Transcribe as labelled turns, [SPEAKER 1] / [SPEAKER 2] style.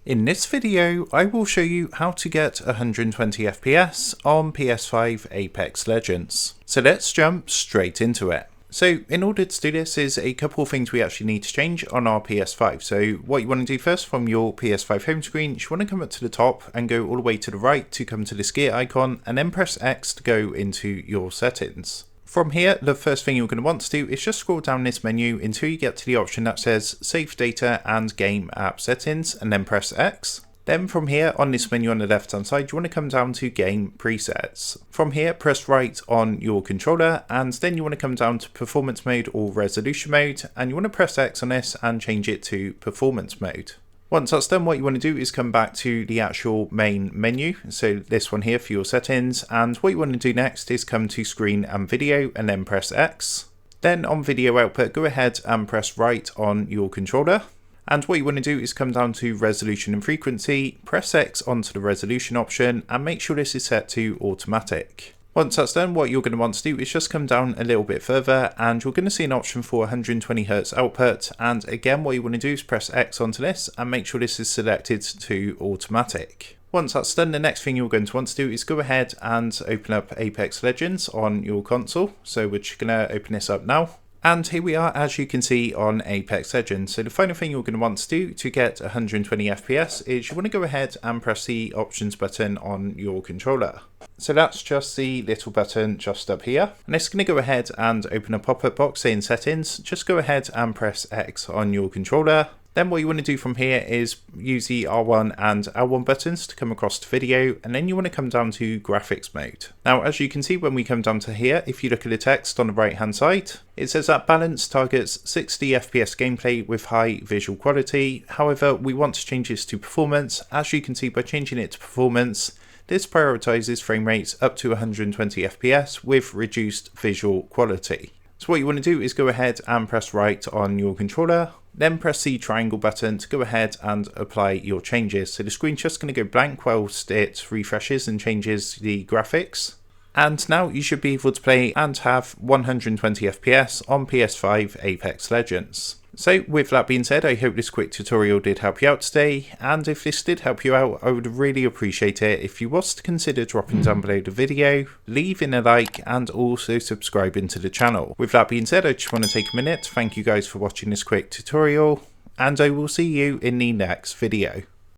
[SPEAKER 1] In this video, I will show you how to get 120 FPS on PS5 Apex Legends. So let's jump straight into it. So in order to do this is a couple of things we actually need to change on our PS5. So what you want to do first from your PS5 home screen, you want to come up to the top and go all the way to the right to come to this gear icon and then press X to go into your settings. From here, the first thing you're going to want to do is just scroll down this menu until you get to the option that says Save Data and Game App Settings and then press X. Then from here on this menu on the left hand side, you want to come down to Game Presets. From here, press right on your controller and then you want to come down to Performance Mode or Resolution Mode and you want to press X on this and change it to Performance Mode. Once that's done, what you want to do is come back to the actual main menu, so this one here for your settings, and what you want to do next is come to Screen and Video and then press X. Then on Video Output, go ahead and press right on your controller. And what you want to do is come down to Resolution and Frequency, press X onto the Resolution option and make sure this is set to Automatic. Once that's done, what you're going to want to do is just come down a little bit further and you're going to see an option for 120Hz output, and again what you want to do is press X onto this and make sure this is selected to Automatic. Once that's done, the next thing you're going to want to do is go ahead and open up Apex Legends on your console. So we're just going to open this up now. And here we are, as you can see, on Apex Legends. So the final thing you're going to want to do to get 120 FPS is you want to go ahead and press the options button on your controller. So that's just the little button just up here. And it's going to go ahead and open a pop-up box saying settings. Just go ahead and press X on your controller. Then what you want to do from here is use the R1 and L1 buttons to come across to video, and then you want to come down to graphics mode. Now, as you can see when we come down to here, if you look at the text on the right hand side, it says that balance targets 60 FPS gameplay with high visual quality. However, we want to change this to performance. As you can see, by changing it to performance, this prioritizes frame rates up to 120 FPS with reduced visual quality. So what you want to do is go ahead and press right on your controller, then press the triangle button to go ahead and apply your changes. So the screen's just going to go blank whilst it refreshes and changes the graphics. And now you should be able to play and have 120 FPS on PS5 Apex Legends. So with that being said, I hope this quick tutorial did help you out today, and if this did help you out, I would really appreciate it if you was to consider dropping down below the video, leaving a like and also subscribing to the channel. With that being said, I just want to take a minute to thank you guys for watching this quick tutorial, and I will see you in the next video.